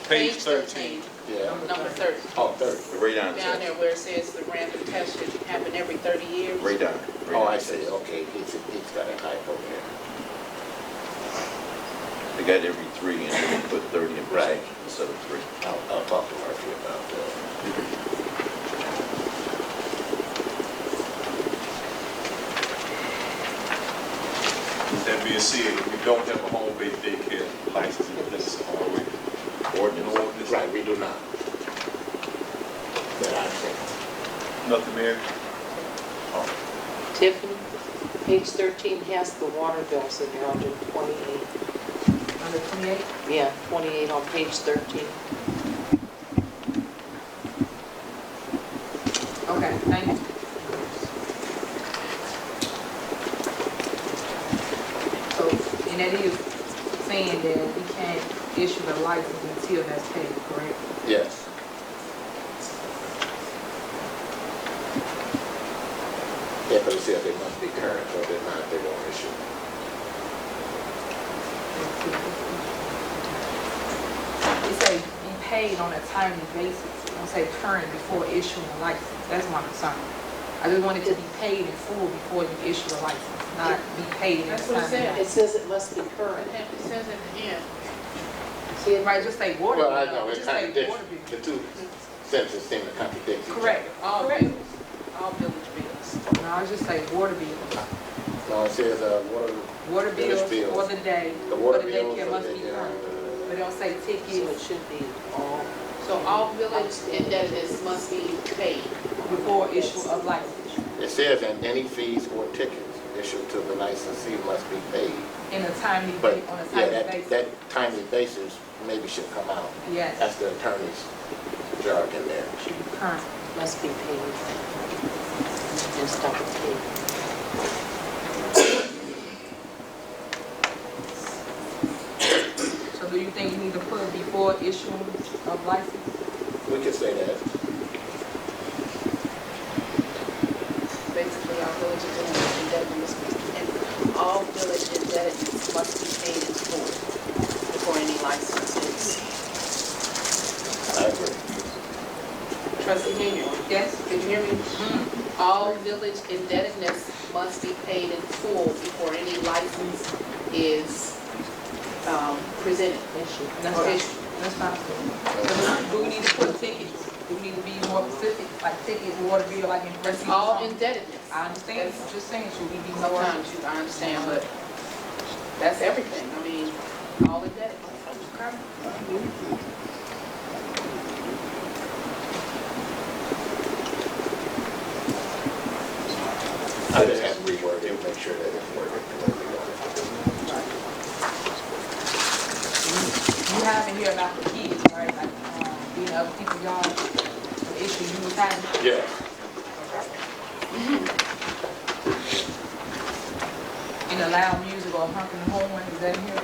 Page 13. Yeah. Number 30. Oh, 30. Right down Down there where it says the random test should happen every 30 years. Right down. Oh, I see. Okay, he's got a typo here. They got every 3 and they put 30 in Right. instead of 3. I'll talk to Murphy about that. That being said, we don't have a home-based daycare license in place, are we? Ordinance. Right, we do not. That I think. Nothing, Mayor? Tiffany, page 13 has the water bills in there under 28. Under 28? Yeah, 28 on page 13. Okay, thank you. So, and that is saying that we can't issue the license until that's paid, correct? Yes. Yeah, but it says they must be current, or they're not, they won't issue. It say be paid on a timely basis. It don't say current before issuing a license. That's my concern. I just want it to be paid in full before you issue a license, not be paid in a That's what it timely said. It says it must be current. It says at the end. See it? Right, just say water bill. Well, I know, it Just say contradicts, water bill. the two sentences seem to contradict each other. Correct. All Correct. bills, all village bills. No, I just say water bills. No, it says, Water bills Village bills. for the day, The for water the bills daycare for must the be day, current. But it don't say So it tickets should be all. So all village indebtedness must be paid. before issue of license. it says, and any fees or tickets issued to the licensee must be paid. In a timely, But, on a yeah, timely basis. that timely basis maybe should come out. Yes, That's the attorney's jargon there. should be current. Must be paid. And stop with paid. So do you think you need to put before issuance of license? We could say that. Basically, all village indebtedness, and all village indebtedness must be paid in full before any license is. I agree. Trustee Henry, Yes? can you hear me? Mm. All village indebtedness must be paid in full before any license is presented Issue. That's or fine. issued. That's fine. Do we need to put tickets? Do we need to be more specific, like tickets, water bill, like in That's restaurants? all indebtedness. I understand, I'm just saying, should we be more? Sometimes you, I understand, but that's everything. I mean, all indebtedness. I just have to reword it, make sure that it's worded correctly. You have in here about the kids, right? Like, being other people's yard, the issue you was having. Yes. And allow music or honking the horn, is that in here?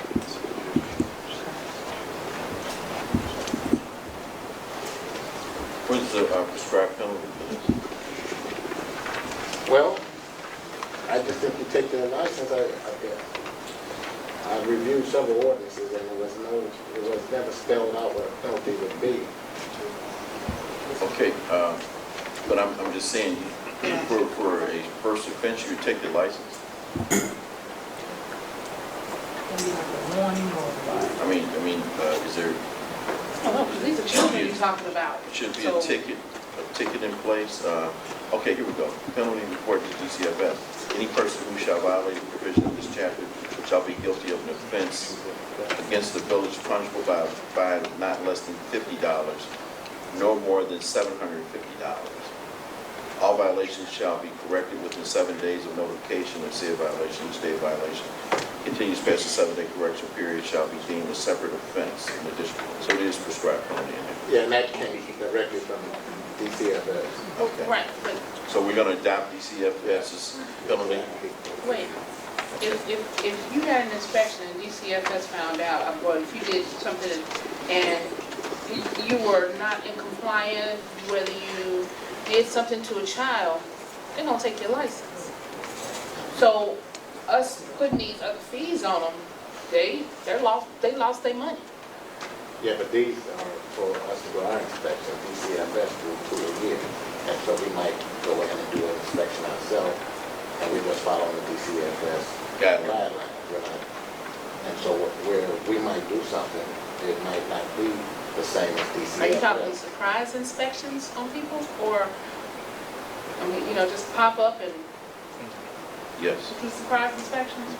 What's the prescribed penalty for this? Well, I just think you take the license, I reviewed several ordinances and it was never spelled out what a penalty would be. Okay, but I'm just saying, for a first offense, you take the license. Can be like a warning or like. I mean, is there, I don't know, 'cause these are children you're talking about. should be So- a ticket in place? Okay, here we go. Penalty report to DCFS. Any person who shall violate the provision of this chapter shall be guilty of an offense against the village punishable by a fine of not less than $50, no more than $750. All violations shall be corrected within 7 days of notification of said violation. Each day of violation continues past the 7-day correction period shall be deemed a separate offense in addition. So it is prescribed penalty in there. Yeah, and that came directly from DCFS. Okay. Right, but So we're gonna adopt DCFS's penalty? wait, if you had an inspection and DCFS found out, or if you did something and you were not in compliance, whether you did something to a child, they're gonna take your license. So us putting these other fees on them, they lost their money. Yeah, but these are for us to go our inspection, DCFS do 2 a year. And so we might go in and do an inspection ourselves, and we just follow the DCFS guidelines. We're not, and so where we might do something, it might not be the same as DCFS. Are you talking surprise inspections on people, or, I mean, you know, just pop up and Yes. do surprise inspections?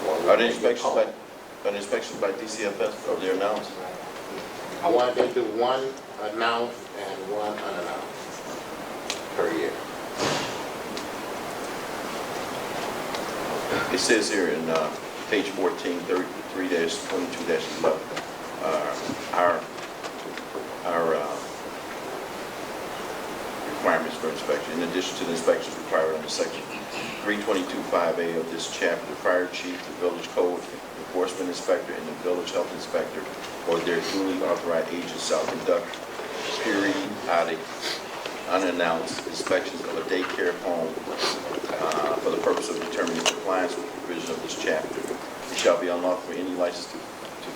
Well, Are the inspections by DCFS, are they announced? One, they do one announced and one unannounced per year. It says here in page 14, 33-22-11, our requirements for inspection. In addition to the inspections required under section 322.5A of this chapter, the fire chief, the village code enforcement inspector, and the village health inspector, or their duly authorized agents shall conduct periodic, unannounced inspections of a daycare home for the purpose of determining compliance with the provision of this chapter. It shall be unlawful for any license to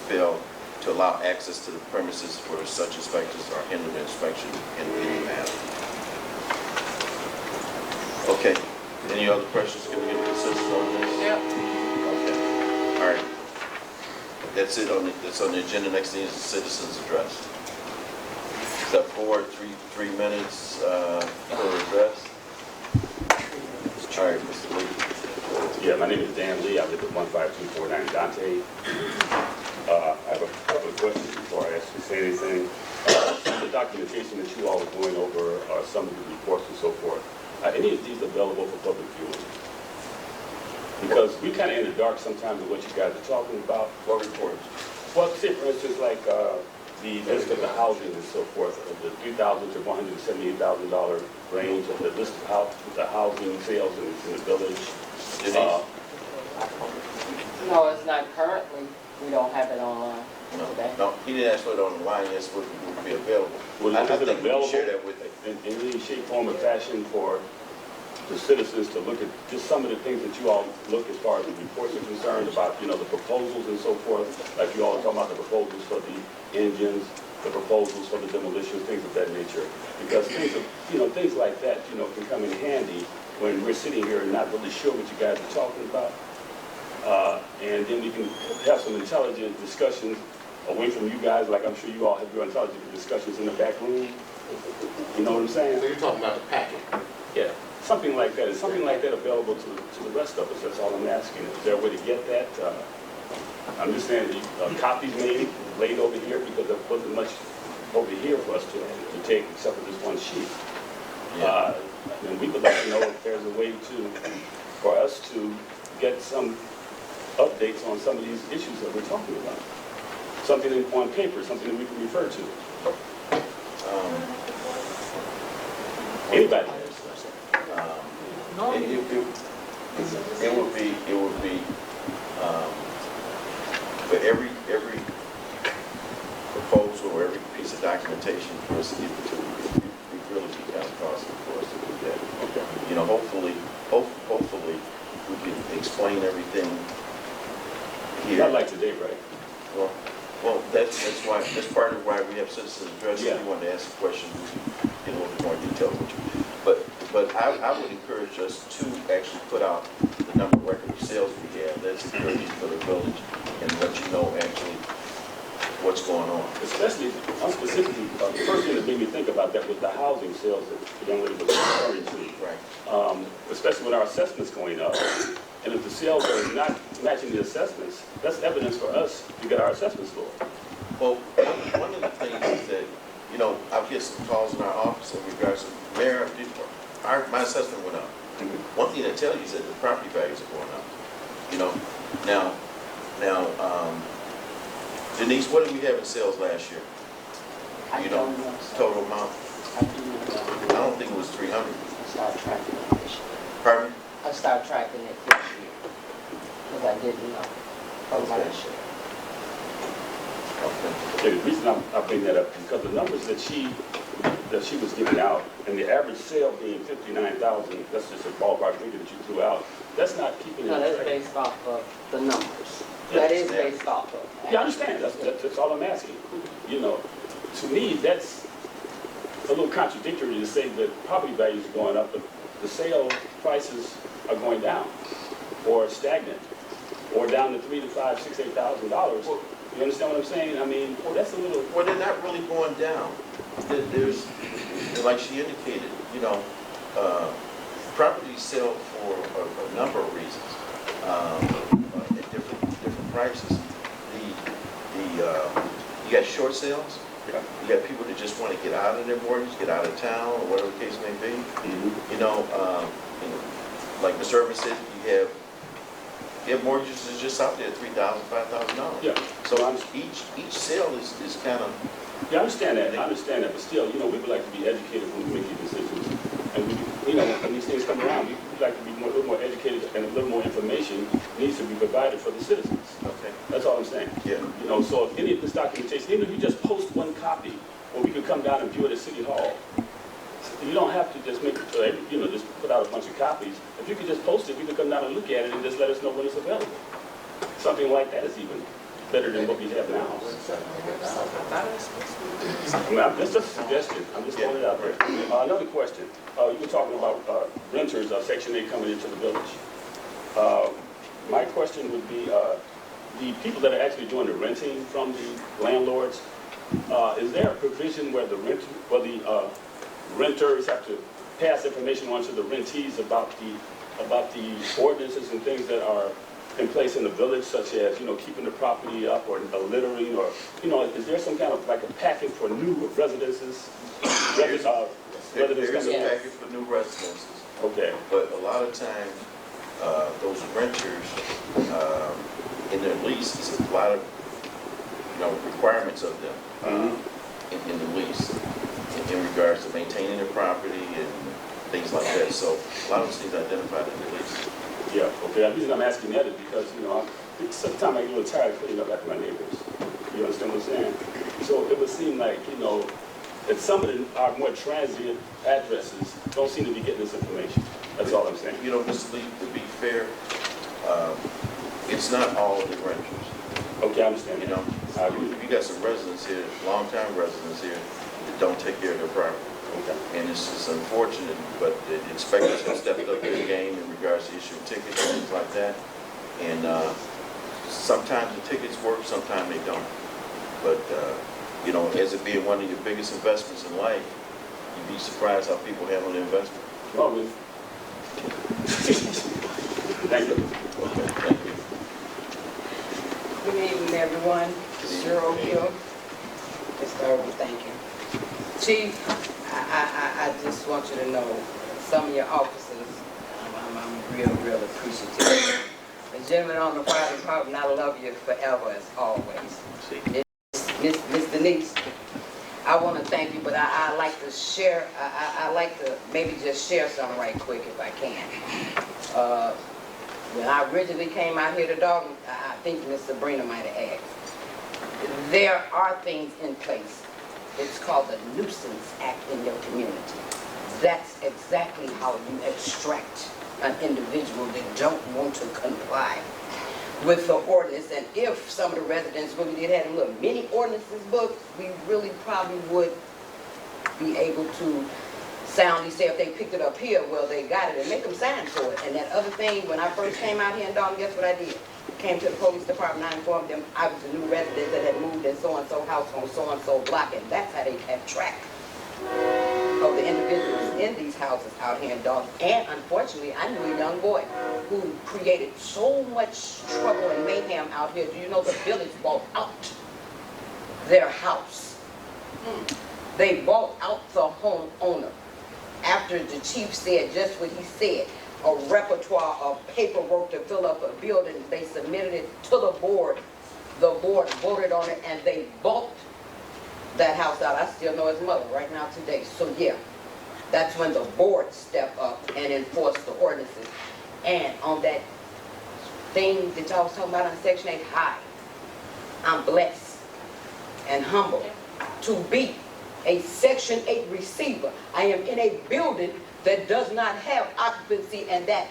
fail to allow access to the premises for such inspections or hinder the inspection in any manner. Okay, any other questions? Can we get a consensus on this? Yep. Okay, all right. That's it that's on the agenda. Next thing is the citizens' address. Step forward, three minutes for address. All right, Mr. Lee. Yeah, my name is Dan Lee. I live at 15249 Dante. I have a couple of questions before I actually say anything. Some of the documentation that you all are going over are some of the reports and so forth. Are any of these available for public viewing? Because we kind of in the dark sometimes with what you guys are talking about. What reports? Well, say for instance, like the list of the housing and so forth, of the $3,000 to $178,000 range of the list of the housing sales in the village. No, it's not currently. We don't have it online today. No, he didn't ask for it on the line. He asked for it would be available. Well, I is it think we can available share that with in any shape, form, or fashion for the citizens to look at just some of the things that you all look as far as the reports are concerned about, you know, the proposals and so forth, like you all are talking about the proposals for the engines, the proposals for the demolitions, things of that nature. Because things of, you know, things like that, you know, can come in handy when we're sitting here and not really sure what you guys are talking about. And then we can have some intelligent discussions away from you guys, like I'm sure you all have your intelligent discussions in the back room. You know what I'm saying? So you're talking about the packet? Yeah, something like that. Is something like that available to the rest of us? That's all I'm asking. Is there a way to get that? I'm just saying, copies maybe laid over here, because there wasn't much over here for us to take except for this one sheet. And we would like to know if there's a way for us to get some updates on some of these issues that we're talking about. Something on paper, something that we can refer to. Anybody? It would be for every proposal or every piece of documentation for us to give it to, it really be kind of costly for us to do that. Okay. You know, hopefully we can explain everything here. Not like today, right? Well, that's part of why we have citizens address. Yeah. If you want to ask a question, we can get a little bit more detail with you. But I would encourage us to actually put out the number of record of sales we have. That's security for the village, and let you know actually what's going on. Especially, I'm specifically, the first thing that made me think about that was the housing sales that the young lady was referring to. Right. Especially with our assessments going up. And if the sales are not matching the assessments, that's evidence for us to get our assessments lower. Well, one of the things is that, you know, I'll get some calls in our office in regards to, Mayor, my assessment went up. One thing they tell you is that the property values are going up. You know, now, Denise, what did we have in sales last year? I don't know. Total amount? I don't think it was 300. started tracking it this year. Pardon me? I started tracking it this year because I didn't know from last year. Okay, the reason I bring that up is because the numbers that she was giving out, and the average sale being 59,000, that's just a ballpark figure that you threw out. That's not keeping it No, in that's track. based off of the numbers. That is based off of. Yeah, I understand, that's all I'm asking. You know, to me, that's a little contradictory to say that property values are going up, but the sale prices are going down, or stagnant, or down to $3,000 to $5,000, $6,000, $8,000. You understand what I'm saying? I mean, that's a little... Well, they're not really going down. There's, like she indicated, you know, properties sell for a number of reasons, at different prices. You got short sales. You got people that just want to get out of their mortgage, get out of town, or whatever the case may be. You know, like Ms. Urban said, you have mortgages that's just out there, $3,000, $5,000. Yeah. So each sale is kind of... Yeah, I understand that, but still, you know, we would like to be educated when we make these decisions. And we, you know, when these things come around, we'd like to be a little more educated, and a little more information needs to be provided for the citizens. Okay. That's all I'm saying. Yeah. You know, so if any of this documentation, even if you just post one copy, or we could come down and view it at City Hall, you don't have to just make, you know, just put out a bunch of copies. If you could just post it, we could come down and look at it and just let us know when it's available. Something like that is even better than what we have now. I mean, that's just a suggestion. I'm just throwing it out there. Another question. You were talking about renters, Section 8 coming into the village. My question would be, the people that are actually doing the renting from the landlords, is there a provision where the renters have to pass information on to the rentees about the ordinances and things that are in place in the village, such as, you know, keeping the property up, or littering, or, you know, is there some kind of like a packet for new residences? There's a coming in? package for new residences. Okay. But a lot of times, those renters, in their lease, there's a lot of, you know, requirements of them in the lease in regards to maintaining their property and things like that. So a lot of those things are identified in the lease. Yeah, okay. The reason I'm asking that is because, you know, sometimes I get a little tired of cleaning up after my neighbors. You understand what I'm saying? So it would seem like, you know, that some of our more transient addresses don't seem to be getting this information. That's all I'm saying. You know, Mr. Lee, to be fair, it's not all the renters. Okay, I understand. You know, you got some residents here, long-time residents here, that don't take care of their property. Okay. And it's unfortunate, but the inspectors have stepped up their game in regards to issuing tickets and things like that. And sometimes the tickets work, sometimes they don't. But, you know, as it being one of your biggest investments in life, you'd be surprised how people handle their investment. Well, thank you. Okay, thank you. Good evening, everyone. Cheryl Hill. Mr. Irvin, thank you. Chief, I just want you to know, some of your officers, I'm real appreciative. The gentleman on the fire department, I love you forever as always. Miss Denise, I want to thank you, but I like to share, I like to maybe just share something right quick if I can. When I originally came out here to Dolton, I think Miss Sabrina might have asked, there are things in place. It's called the Nuisance Act in your community. That's exactly how you extract an individual that don't want to comply with the ordinance. And if some of the residents really did have a little mini ordinances book, we really probably would be able to soundly say if they picked it up here, well, they got it, and make them sign for it. And that other thing, when I first came out here in Dalton, guess what I did? Came to the police department, I informed them I was a new resident that had moved in so-and-so house on so-and-so block, and that's how they kept track of the individuals in these houses out here in Dalton. And unfortunately, I knew a young boy who created so much trouble and mayhem out here. Do you know the village bought out their house? They bought out the homeowner after the chief said just what he said. A repertoire of paperwork to fill up a building. They submitted it to the board. The board voted on it, and they bought that house out. I still know his mother right now today. So yeah, that's when the board stepped up and enforced the ordinances. And on that thing that y'all was talking about on Section 8, I'm blessed and humbled to be a Section 8 receiver. I am in a building that does not have occupancy, and that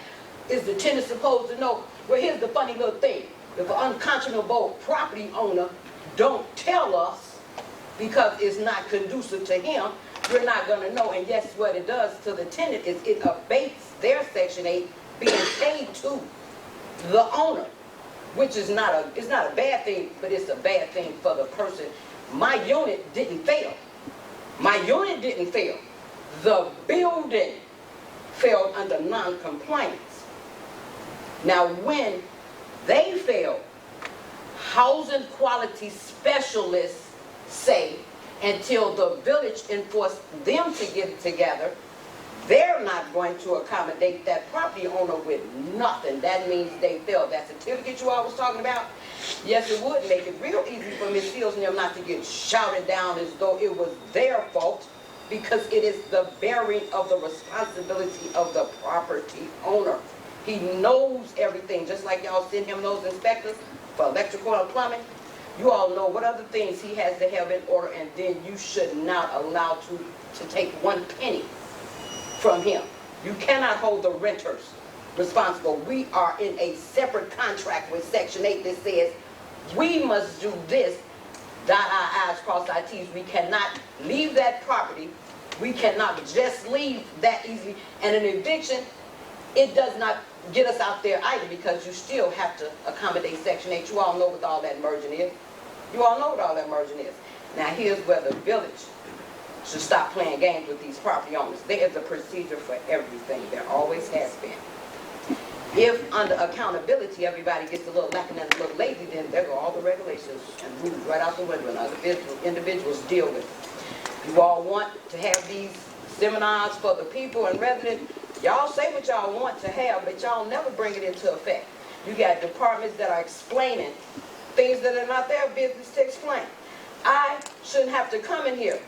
is the tenant supposed to know. Well, here's the funny little thing. if an unconscionable property owner don't tell us because it's not conducive to him, we're not gonna know. And yes, what it does to the tenant is it abates their Section 8 being paid to the owner, which is it's not a bad thing, but it's a bad thing for the person. My unit didn't fail. My unit didn't fail. The building failed under non-compliance. Now, when they fail, housing quality specialists say until the village enforce them to get it together, they're not going to accommodate that property owner with nothing. That means they failed. That certificate you all was talking about, yes, it would make it real easy for Ms. Fields and them not to get shouted down as though it was their fault, because it is the bearing of the responsibility of the property owner. He knows everything, just like y'all send him those inspectors for electrical and plumbing. You all know what other things he has to have in order, and then you should not allow to take 1 penny from him. You cannot hold the renters responsible. We are in a separate contract with Section 8 that says we must do this, dot our I's, cross our T's. We cannot leave that property. We cannot just leave that easily. And an eviction, it does not get us out there either, because you still have to accommodate Section 8. You all know what all that merging is. You all know what all that merging is. Now here's where the village should stop playing games with these property owners. There is a procedure for everything. There always has been. If under accountability everybody gets a little lacking and a little lazy, then there go all the regulations and rules right out the window, and other individuals deal with it. You all want to have these seminars for the people and residents. Y'all say what y'all want to have, but y'all never bring it into effect. You got departments that are explaining things that are not their business to explain. I shouldn't have to come in here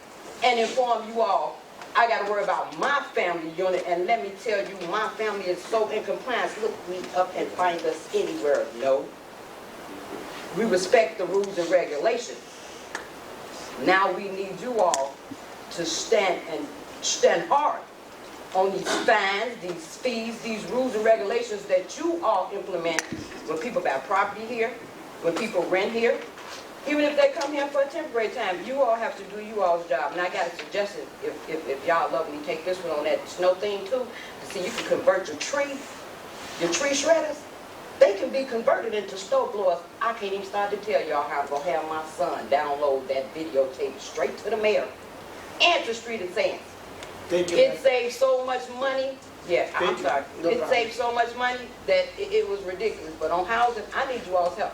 and inform you all. I got to worry about my family unit, and let me tell you, my family is so in compliance. Look me up and find us anywhere. No. We respect the rules and regulations. Now we need you all to stand hard on these fines, these fees, these rules and regulations that you all implement when people buy property here, when people rent here. Even if they come here for a temporary time, you all have to do you all's job. And I got a suggestion, if y'all love me, take this one on that snow thing too, to see you can convert your tree shredders. They can be converted into snow blowers. I can't even start to tell y'all how I'm going to have my son download that videotape straight to the mayor and to Street and Sands. It saves so much money. Yeah, I'm sorry. It saves so much money that it was ridiculous. But on housing, I need you all's help,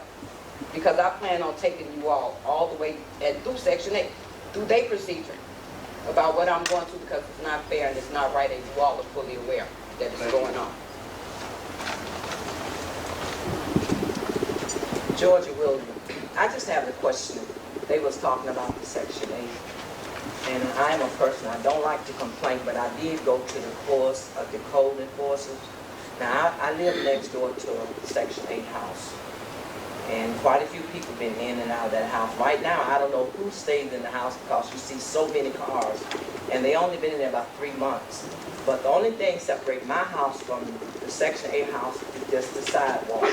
because I plan on taking you all the way through Section 8, through their procedure about what I'm going through, because it's not fair and it's not right, and you all are fully aware that it's going on. Georgia Williams, I just have the question. They was talking about the Section 8. And I'm a person, I don't like to complain, but I did go to the course of the code enforcers. Now, I live next door to a Section 8 house. And quite a few people been in and out of that house. Right now, I don't know who stays in the house, because you see so many cars. And they only been in there about 3 months. But the only thing separating my house from the Section 8 house is just the sidewalk.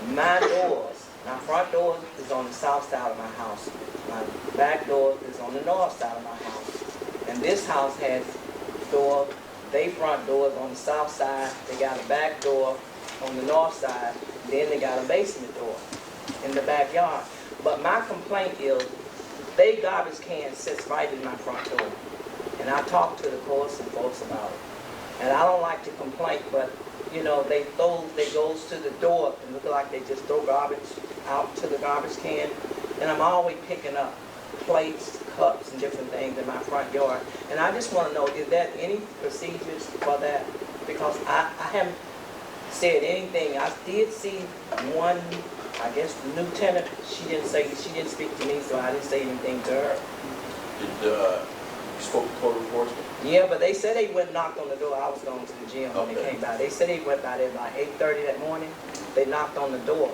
My doors, my front door is on the south side of my house. My back door is on the north side of my house. And this house has they front doors on the south side. They got a back door on the north side. Then they got a basement door in the backyard. But my complaint is, they garbage can sits right in my front door. And I talked to the courts and folks about it. And I don't like to complain, but you know, they goes to the door and look like they just throw garbage out to the garbage can. And I'm always picking up plates, cups, and different things in my front yard. And I just want to know, is there any procedures for that? Because I haven't said anything. I did see one, I guess the new tenant, she didn't speak to me, so I didn't say anything to her. You spoke to code enforcement? Yeah, but they said they went and knocked on the door. I was going to the gym when they came by. They said they went by there by 8:30 that morning. They knocked on the door.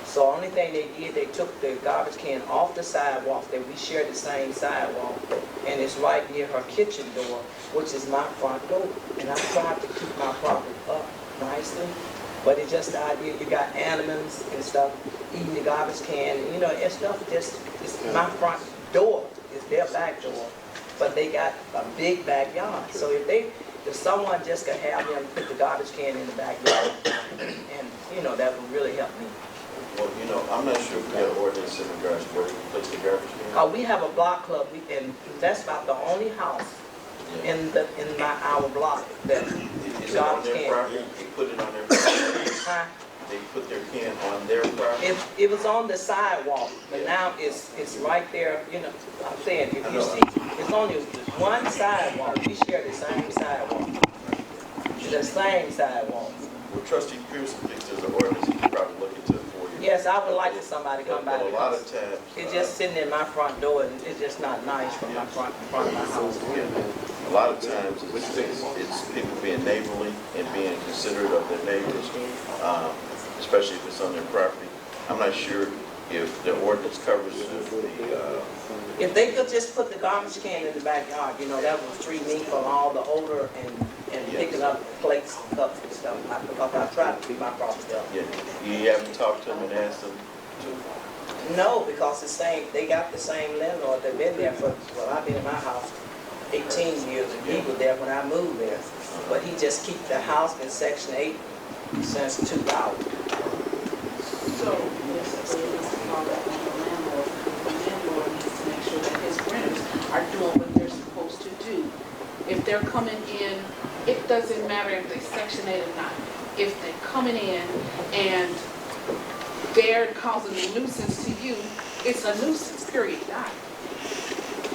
So only thing they did, they took the garbage can off the sidewalk, that we share the same sidewalk, and it's right near her kitchen door, which is my front door. And I tried to keep my property up nicely, But it's just the idea, you got animals and stuff, eating the garbage can, and, you know, and stuff just, it's my front door, it's their back door, but they got a big backyard. So if someone just could have them put the garbage can in the backyard, and, you know, that would really help me. Well, you know, I'm not sure if we got an ordinance in regards to where you place the garbage can. We have a block club, and that's about the only house Yeah. in our block that Is it on garbage their can. property? They put it on their property? Huh? They put their can on their property? It was on the sidewalk, but now it's right there, you know, I'm saying, if I you know. see, it's only one sidewalk, we share the same sidewalk. The same sidewalk. Well, trustee Pearson thinks there's an ordinance, he could probably look into it for you. Yes, I would like for somebody to come by But a lot of because times. it's just sitting in my front door and it's just not nice from my front of my house. Yeah. A lot of times it's people being neighborly and being considerate of their neighbors, especially if it's on their property. I'm not sure if the ordinance covers If they could just put the garbage can in the backyard, you know, that would free me from all the odor and picking up plates, cups and stuff. Because I try to keep my property up. yeah, you haven't talked to them and asked them to? No, because they got the same landlord, they've been there for, well, I've been in my house 18 years, and he was there when I moved there. But he just keep the house in Section 8 since 2000. So, basically, it's all that on the landlord. The landlord needs to make sure that his renters are doing what they're supposed to do. If they're coming in, it doesn't matter if they Section 8 or not. If they're coming in and they're causing a nuisance to you, it's a nuisance, period, done.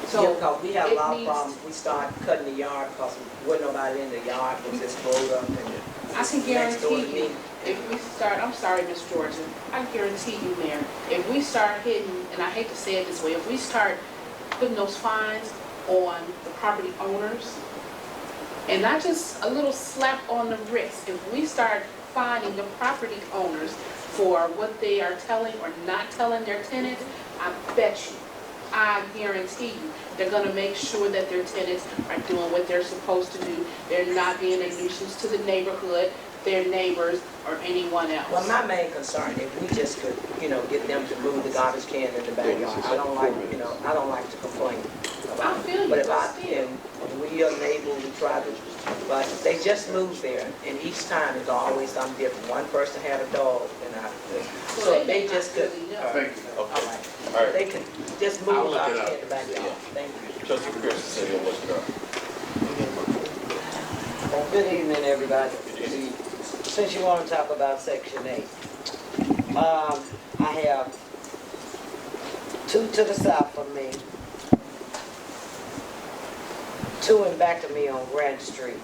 So Yeah, because we have a it lot of needs- problems. We start cutting the yard because wasn't nobody in the yard, it was just rolled up and I can next door to guarantee you, me. if we start, I'm sorry, Miss Georgia, I guarantee you, Mayor, if we start hitting, and I hate to say it this way, if we start putting those fines on the property owners, and not just a little slap on the wrist, if we start fining the property owners for what they are telling or not telling their tenants, I bet you, I guarantee you, they're gonna make sure that their tenants are doing what they're supposed to do. They're not being a nuisance to the neighborhood, their neighbors, or anyone else. Well, my main concern, if we just could, you know, get them to move the garbage can in the backyard. I don't like, you know, I don't like to complain about I it. feel you, But if but I still. can, we are neighbor, we try to, but they just moved there, and each time it's always something different. One person had a dog, and so if they may just not could, really know. Thank you. all Okay, right. all right. They could just move the garbage can in the backyard. Thank you. Trustee Pearson said he'll withdraw. Good evening, everybody. Since you want to talk about Section 8, I have two to the south of me, two in back of me on Grant Street,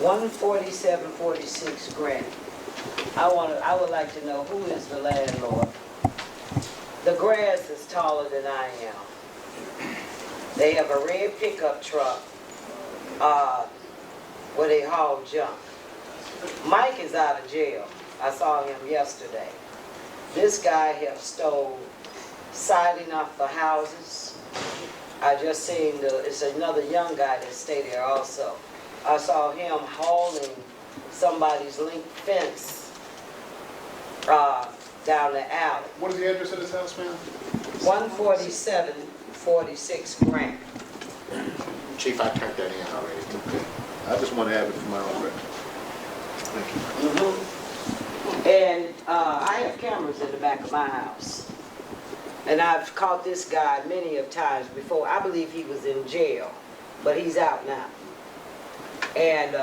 14746 Grant. I would like to know who is the landlord. The grass is taller than I am. They have a red pickup truck where they haul junk. Mike is out of jail. I saw him yesterday. This guy have stole siding off the houses. I just seen it's another young guy that stay there also. I saw him hauling somebody's link fence down the alley. What is the address of this house, ma'am? 14746 Grant. Chief, I turned that in already. It's okay. I just want to have it for my own record. Thank you. And I have cameras in the back of my house. And I've caught this guy many of times before. I believe he was in jail, but he's out now. And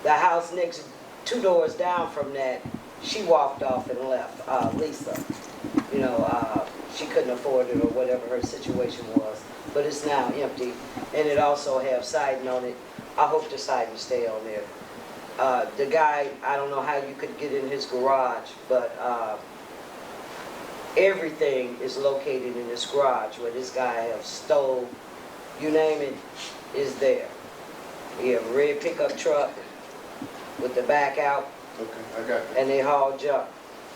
the house next, 2 doors down from that, she walked off and left, Lisa. You know, she couldn't afford it or whatever her situation was. But it's now empty. And it also have siding on it. I hope the siding stay on there. The guy, I don't know how you could get in his garage, but everything is located in this garage where this guy have stole, you name it, is there. He have a red pickup truck with the back out, Okay, I got you. and they haul junk.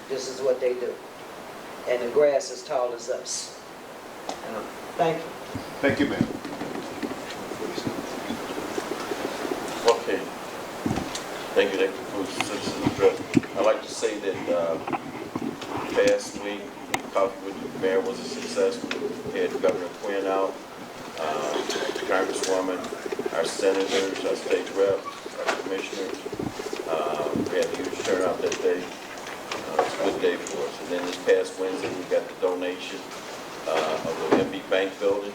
This is what they do. And the grass is tall as us. Thank you. Thank you, ma'am. Okay. Thank you. That concludes the citizens' Good. I'd like to say that past week, coffee with the mayor was a success. We had Governor Quinn out, Congresswoman, our senators, our state reps, our commissioners. We had a huge turnout that day. It was a good day for us. And then this past Wednesday, we got the donation of the MB Bank building.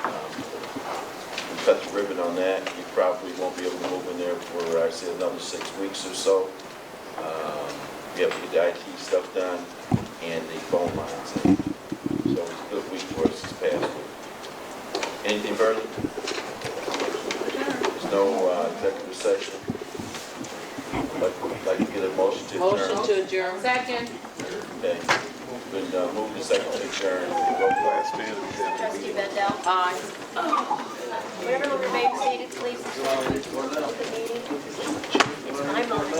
We cut the ribbon on that. We probably won't be able to move in there for, I say, another 6 weeks or so. We have to get the IT stuff done and the phone lines in. So it was a good week for us this past week. Anything further? There's no executive session. Like to get a motion to adjourn. Motion to adjourn. Second. Okay. Been moved to second to adjourn. Go last man. Trustee Bendel? Aye. Would everyone remain seated, please? The meeting. It's my moment.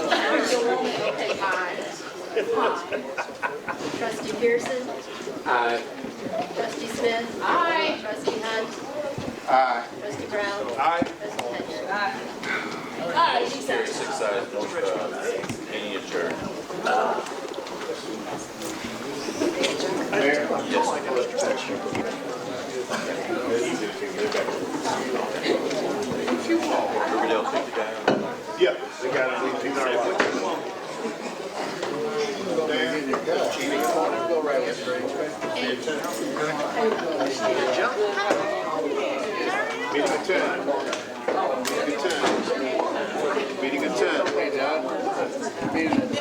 Okay. Aye. Trustee Pearson? Aye. Trustee Smith? Aye. Trustee Hunt? Aye. Trustee Brown? Aye. Trustee Henry? Motion carries 6 ayes, no any adjourned. Yes. Riverdale picked the guy up. Yeah, they got it. He's our Meeting at 10. Meeting at 10. Meeting at 10.